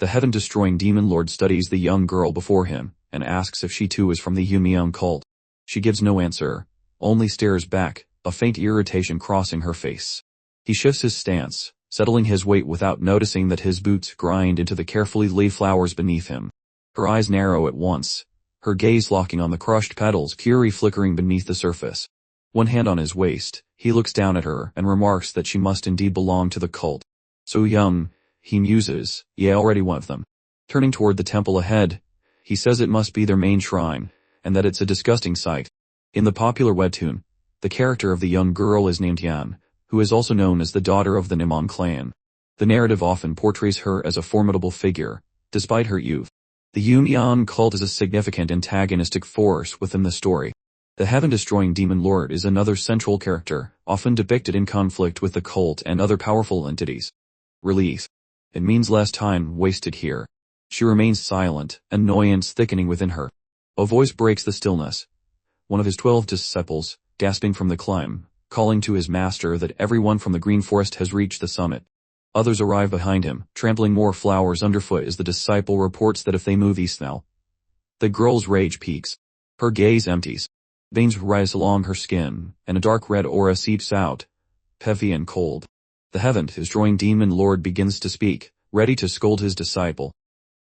The heaven-destroying demon lord studies the young girl before him, and asks if she too is from the Yumian cult. She gives no answer, only stares back, a faint irritation crossing her face. He shifts his stance, settling his weight without noticing that his boots grind into the carefully laid flowers beneath him. Her eyes narrow at once, her gaze locking on the crushed petals, fury flickering beneath the surface. One hand on his waist, he looks down at her and remarks that she must indeed belong to the cult. So young, he muses, yeah, already one of them. Turning toward the temple ahead, he says it must be their main shrine, and that it's a disgusting sight. In the popular webtoon, the character of the young girl is named Yan, who is also known as the daughter of the Nimon clan. The narrative often portrays her as a formidable figure, despite her youth. The Yumian cult is a significant antagonistic force within the story. The heaven-destroying demon lord is another central character, often depicted in conflict with the cult and other powerful entities. Relief. It means less time wasted here. She remains silent, annoyance thickening within her. A voice breaks the stillness. One of his 12 disciples, gasping from the climb, calling to his master that everyone from the green forest has reached the summit. Others arrive behind him, trampling more flowers underfoot as the disciple reports that if they move east now. The girl's rage peaks. Her gaze empties. Veins rise along her skin, and a dark red aura seeps out, heavy and cold. The heaven-destroying demon lord begins to speak, ready to scold his disciple.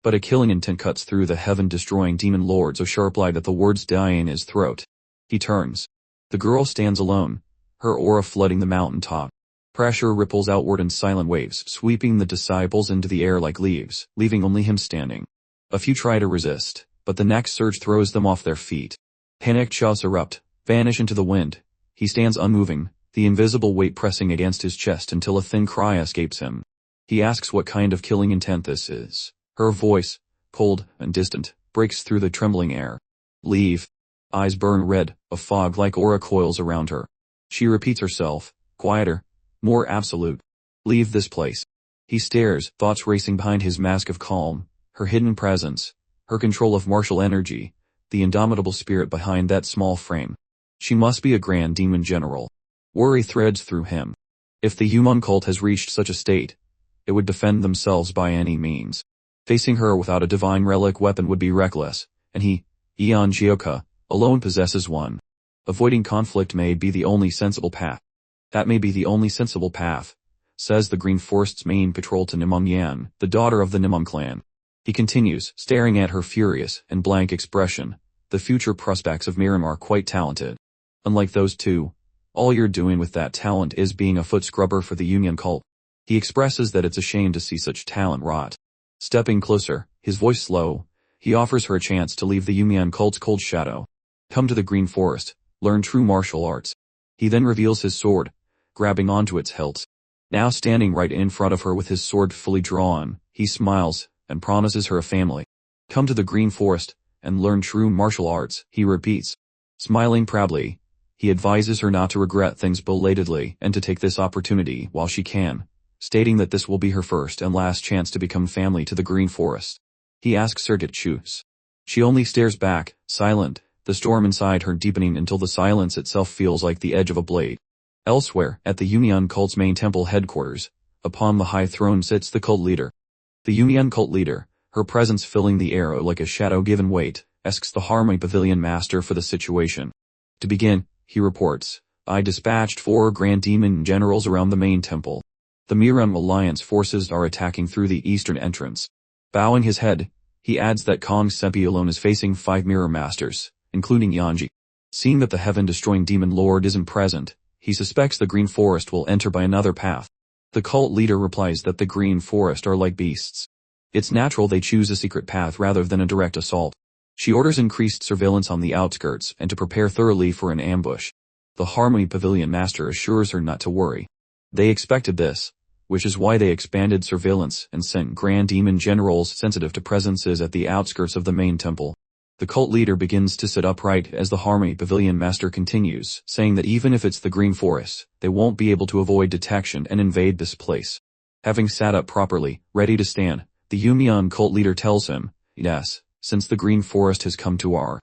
But a killing intent cuts through the heaven-destroying demon lord so sharply that the words die in his throat. He turns. The girl stands alone, her aura flooding the mountain top. Pressure ripples outward in silent waves, sweeping the disciples into the air like leaves, leaving only him standing. A few try to resist, but the next surge throws them off their feet. Panicked shouts erupt, vanish into the wind. He stands unmoving, the invisible weight pressing against his chest until a thin cry escapes him. He asks what kind of killing intent this is. Her voice, cold and distant, breaks through the trembling air. Leave. Eyes burn red, a fog-like aura coils around her. She repeats herself, quieter, more absolute. Leave this place. He stares, thoughts racing behind his mask of calm, her hidden presence, her control of martial energy, the indomitable spirit behind that small frame. She must be a grand demon general. Worry threads through him. If the human cult has reached such a state, it would defend themselves by any means. Facing her without a divine relic weapon would be reckless, and he, Eon Jioka, alone possesses one. Avoiding conflict may be the only sensible path. That may be the only sensible path, says the Green Forest's main patrol to Nimon Yan, the daughter of the Nimon clan. He continues, staring at her furious and blank expression. The future prospects of Miram are quite talented. Unlike those two, all you're doing with that talent is being a foot scrubber for the Union cult. He expresses that it's a shame to see such talent rot. Stepping closer, his voice slow, he offers her a chance to leave the Union cult's cold shadow. Come to the Green Forest, learn true martial arts. He then reveals his sword, grabbing onto its hilt. Now standing right in front of her with his sword fully drawn, he smiles and promises her a family. Come to the Green Forest and learn true martial arts, he repeats. Smiling proudly, he advises her not to regret things belatedly and to take this opportunity while she can, stating that this will be her first and last chance to become family to the Green Forest. He asks her to choose. She only stares back, silent, the storm inside her deepening until the silence itself feels like the edge of a blade. Elsewhere, at the Union cult's main temple headquarters, upon the high throne sits the cult leader. The Union cult leader, her presence filling the air like a shadow given weight, asks the Harmony Pavilion master for the situation. To begin, he reports, I dispatched 4 grand demon generals around the main temple. The Miram Alliance forces are attacking through the eastern entrance. Bowing his head, he adds that Kong Sempi alone is facing 5 mirror masters, including Yanji. Seeing that the heaven-destroying demon lord isn't present, he suspects the Green Forest will enter by another path. The cult leader replies that the Green Forest are like beasts. It's natural they choose a secret path rather than a direct assault. She orders increased surveillance on the outskirts and to prepare thoroughly for an ambush. The Harmony Pavilion master assures her not to worry. They expected this, which is why they expanded surveillance and sent grand demon generals sensitive to presences at the outskirts of the main temple. The cult leader begins to sit upright as the Harmony Pavilion master continues, saying that even if it's the Green Forest, they won't be able to avoid detection and invade this place. Having sat up properly, ready to stand, the Yumian cult leader tells him, yes, since the Green Forest has come to our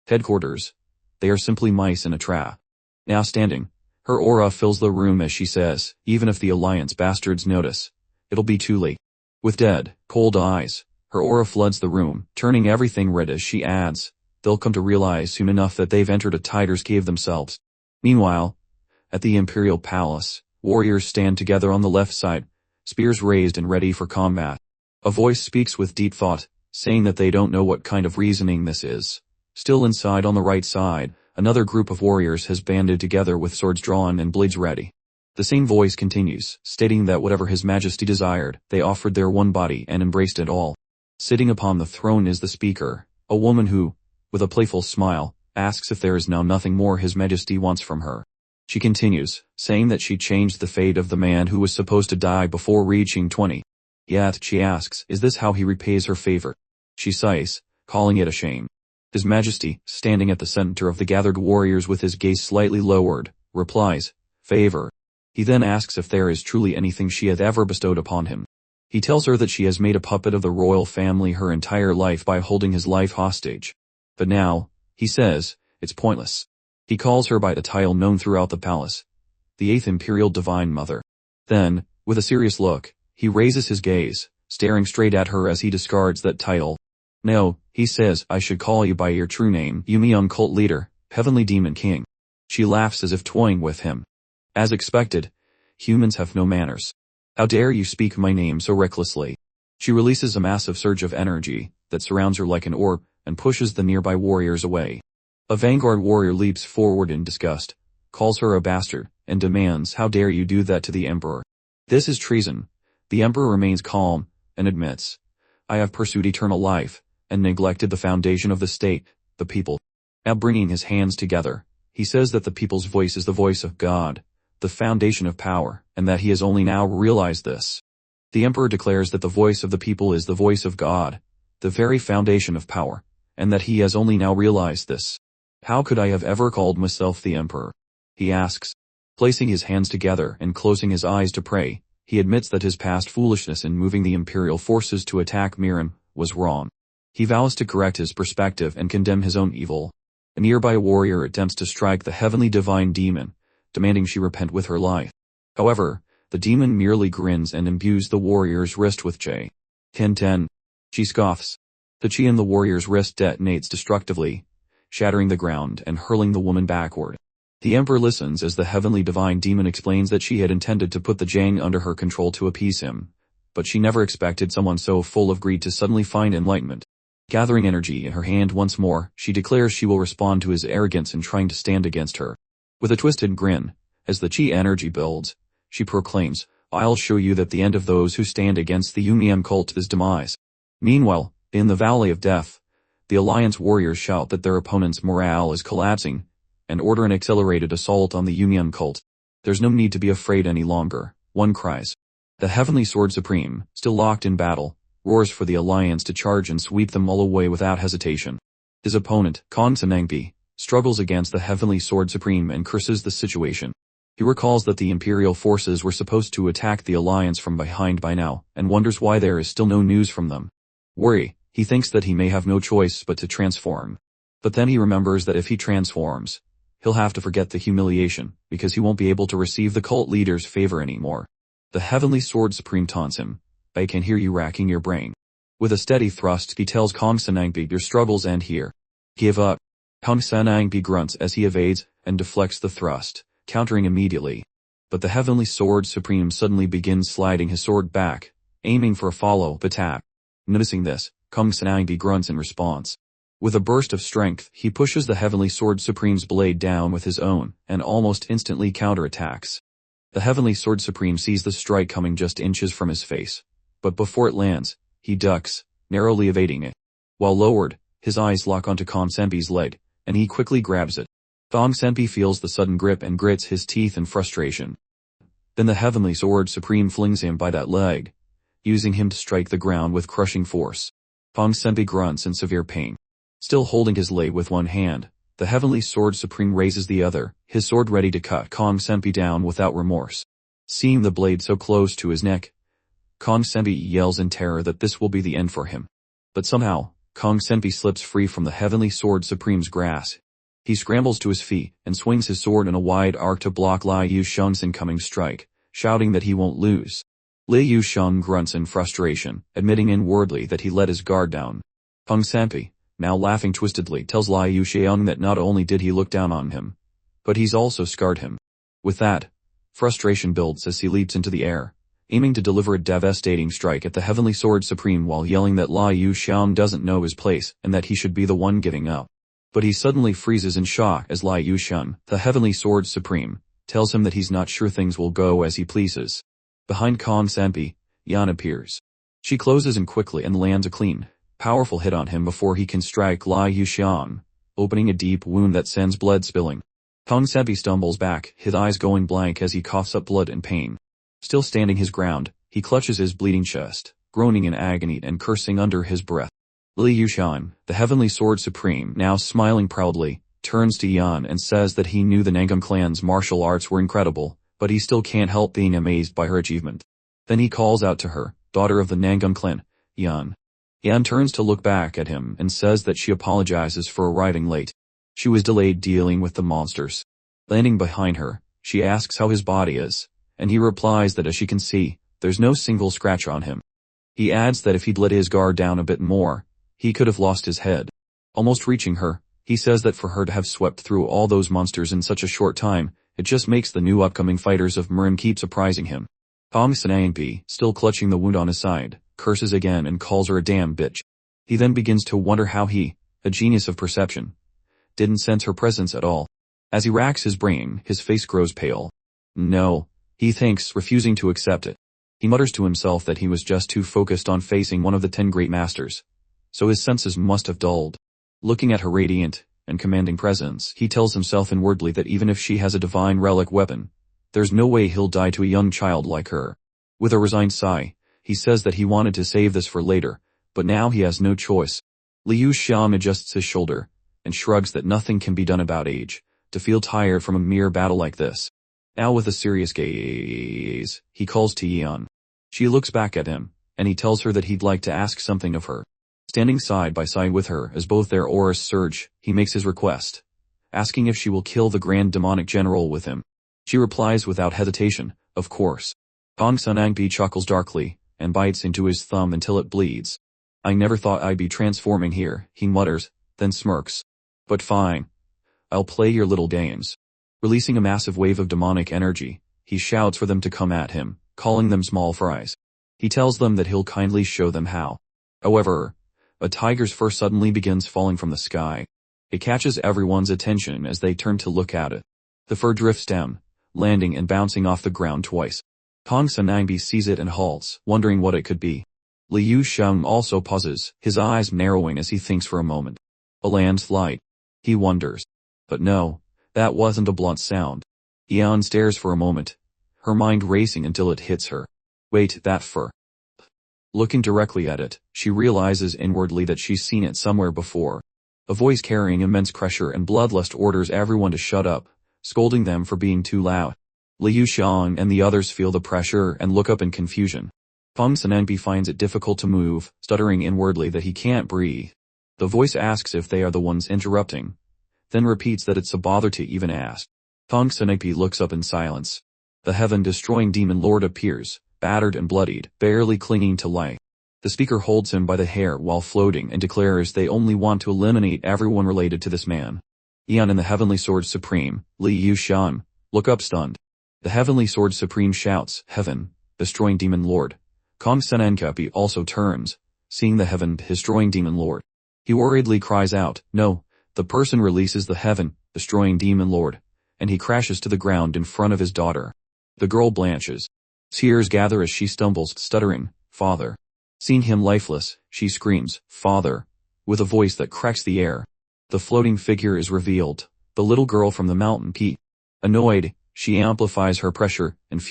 headquarters, they are simply mice in a trap. Now standing, her aura fills the room as she says, even if the Alliance bastards notice, it'll be too late. With dead, cold eyes, her aura floods the room, turning everything red as she adds, "They'll come to realize soon enough that they've entered a tiger's cave themselves." Meanwhile, at the Imperial Palace, warriors stand together on the left side, spears raised and ready for combat. A voice speaks with deep thought, saying that they don't know what kind of reasoning this is. Still inside on the right side, another group of warriors has banded together with swords drawn and blades ready. The same voice continues, stating that whatever His Majesty desired, they offered their one body and embraced it all. Sitting upon the throne is the speaker, a woman who, with a playful smile, asks if there is now nothing more His Majesty wants from her. She continues, saying that she changed the fate of the man who was supposed to die before reaching 20. Yet, she asks, is this how he repays her favor? She sighs, calling it a shame. His Majesty, standing at the center of the gathered warriors with his gaze slightly lowered, replies, "Favor." He then asks if there is truly anything she hath ever bestowed upon him. He tells her that she has made a puppet of the royal family her entire life by holding his life hostage. But now, he says, it's pointless. He calls her by the title known throughout the palace, the 8th Imperial Divine Mother. Then, with a serious look, he raises his gaze, staring straight at her as he discards that title. "No," he says, "I should call you by your true name, Yumiyoung Cult Leader, Heavenly Demon King." She laughs as if toying with him. As expected, humans have no manners. "How dare you speak my name so recklessly?" She releases a massive surge of energy that surrounds her like an orb and pushes the nearby warriors away. A vanguard warrior leaps forward in disgust, calls her a bastard, and demands, "How dare you do that to the Emperor?" This is treason. The Emperor remains calm and admits, "I have pursued eternal life and neglected the foundation of the state, the people." Now bringing his hands together, he says that the people's voice is the voice of God, the foundation of power, and that he has only now realized this. The Emperor declares that the voice of the people is the voice of God, the very foundation of power, and that he has only now realized this. "How could I have ever called myself the Emperor?" he asks. Placing his hands together and closing his eyes to pray, he admits that his past foolishness in moving the Imperial forces to attack Miran was wrong. He vows to correct his perspective and condemn his own evil. A nearby warrior attempts to strike the heavenly divine demon, demanding she repent with her life. However, the demon merely grins and imbues the warrior's wrist with J. 10. She scoffs. The chi in the warrior's wrist detonates destructively, shattering the ground and hurling the woman backward. The Emperor listens as the heavenly divine demon explains that she had intended to put the Jang under her control to appease him, but she never expected someone so full of greed to suddenly find enlightenment. Gathering energy in her hand once more, she declares she will respond to his arrogance in trying to stand against her. With a twisted grin, as the chi energy builds, she proclaims, "I'll show you that the end of those who stand against the Yumiyoung cult is demise." Meanwhile, in the Valley of Death, the Alliance warriors shout that their opponent's morale is collapsing, and order an accelerated assault on the Yumiyoung cult. "There's no need to be afraid any longer," one cries. The Heavenly Sword Supreme, still locked in battle, roars for the Alliance to charge and sweep them all away without hesitation. His opponent, Kong Sanangbi, struggles against the Heavenly Sword Supreme and curses the situation. He recalls that the Imperial forces were supposed to attack the Alliance from behind by now, and wonders why there is still no news from them. Worry, he thinks that he may have no choice but to transform. But then he remembers that if he transforms, he'll have to forget the humiliation, because he won't be able to receive the cult leader's favor anymore. The Heavenly Sword Supreme taunts him, "I can hear you racking your brain." With a steady thrust, he tells Kong Sanangbi, "Your struggles end here. Give up." Kong Sanangbi grunts as he evades and deflects the thrust, countering immediately. But the Heavenly Sword Supreme suddenly begins sliding his sword back, aiming for a follow-up attack. Noticing this, Kong Sanangbi grunts in response. With a burst of strength, he pushes the Heavenly Sword Supreme's blade down with his own, and almost instantly counterattacks. The Heavenly Sword Supreme sees the strike coming just inches from his face, but before it lands, he ducks, narrowly evading it. While lowered, his eyes lock onto Kong Senpi's leg, and he quickly grabs it. Kong Senpi feels the sudden grip and grits his teeth in frustration. Then the Heavenly Sword Supreme flings him by that leg, using him to strike the ground with crushing force. Kong Senpi grunts in severe pain. Still holding his blade with one hand, the Heavenly Sword Supreme raises the other, his sword ready to cut Kong Senpi down without remorse. Seeing the blade so close to his neck, Kong Senpi yells in terror that this will be the end for him. But somehow, Kong Senpi slips free from the Heavenly Sword Supreme's grasp. He scrambles to his feet and swings his sword in a wide arc to block Liu Sheng's incoming strike, shouting that he won't lose. Li Yuxiang grunts in frustration, admitting inwardly that he let his guard down. Peng Sanpi, now laughing twistedly, tells Li Yuxiang that not only did he look down on him, but he's also scarred him. With that, frustration builds as he leaps into the air, aiming to deliver a devastating strike at the Heavenly Sword Supreme while yelling that Li Yuxiang doesn't know his place and that he should be the one giving up. But he suddenly freezes in shock as Li Yuxiang, the Heavenly Sword Supreme, tells him that he's not sure things will go as he pleases. Behind Kong Sanpi, Yan appears. She closes in quickly and lands a clean, powerful hit on him before he can strike Li Yuxiang, opening a deep wound that sends blood spilling. Kong Sanpi stumbles back, his eyes going blank as he coughs up blood in pain. Still standing his ground, he clutches his bleeding chest, groaning in agony and cursing under his breath. Li Yuxiang, the Heavenly Sword Supreme, now smiling proudly, turns to Yan and says that he knew the Nangam clan's martial arts were incredible, but he still can't help being amazed by her achievement. Then he calls out to her, daughter of the Nangam clan, Yan. Yan turns to look back at him and says that she apologizes for arriving late. She was delayed dealing with the monsters. Landing behind her, she asks how his body is, and he replies that as she can see, there's no single scratch on him. He adds that if he'd let his guard down a bit more, he could have lost his head. Almost reaching her, he says that for her to have swept through all those monsters in such a short time, it just makes the new upcoming fighters of Murin keep surprising him. Kong Sanpi, still clutching the wound on his side, curses again and calls her a damn bitch. He then begins to wonder how he, a genius of perception, didn't sense her presence at all. As he racks his brain, his face grows pale. No, he thinks, refusing to accept it. He mutters to himself that he was just too focused on facing one of the 10 great masters, so his senses must have dulled. Looking at her radiant and commanding presence, he tells himself inwardly that even if she has a divine relic weapon, there's no way he'll die to a young child like her. With a resigned sigh, he says that he wanted to save this for later, but now he has no choice. Li Yuxiang adjusts his shoulder, and shrugs that nothing can be done about age, to feel tired from a mere battle like this. Now with a serious gaze, he calls to Yan. She looks back at him, and he tells her that he'd like to ask something of her. Standing side by side with her as both their auras surge, he makes his request, asking if she will kill the Grand Demonic General with him. She replies without hesitation, of course. Kong Sanpi chuckles darkly, and bites into his thumb until it bleeds. I never thought I'd be transforming here, he mutters, then smirks. But fine. I'll play your little games. Releasing a massive wave of demonic energy, he shouts for them to come at him, calling them small fries. He tells them that he'll kindly show them how. However, a tiger's fur suddenly begins falling from the sky. It catches everyone's attention as they turn to look at it. The fur drifts down, landing and bouncing off the ground twice. Kong Sanpi sees it and halts, wondering what it could be. Li Yuxiang also pauses, his eyes narrowing as he thinks for a moment. A landslide. He wonders. But no, that wasn't a blunt sound. Yan stares for a moment, her mind racing until it hits her. Wait, that fur. Looking directly at it, she realizes inwardly that she's seen it somewhere before. A voice carrying immense pressure and bloodlust orders everyone to shut up, scolding them for being too loud. Li Yuxiang and the others feel the pressure and look up in confusion. Kong Sanpi finds it difficult to move, stuttering inwardly that he can't breathe. The voice asks if they are the ones interrupting, then repeats that it's a bother to even ask. Kong Sanpi looks up in silence. The heaven-destroying demon lord appears, battered and bloodied, barely clinging to life. The speaker holds him by the hair while floating and declares they only want to eliminate everyone related to this man. Yan and the Heavenly Sword Supreme, Li Yuxiang, look up stunned. The Heavenly Sword Supreme shouts, Heaven, destroying demon lord. Kong Sanpi also turns, seeing the heaven-destroying demon lord. He worriedly cries out, no, the person releases the heaven-destroying demon lord, and he crashes to the ground in front of his daughter. The girl blanches. Tears gather as she stumbles, stuttering, Father. Seeing him lifeless, she screams, Father, with a voice that cracks the air. The floating figure is revealed, the little girl from the mountain peak. Annoyed, she amplifies her pressure and fury.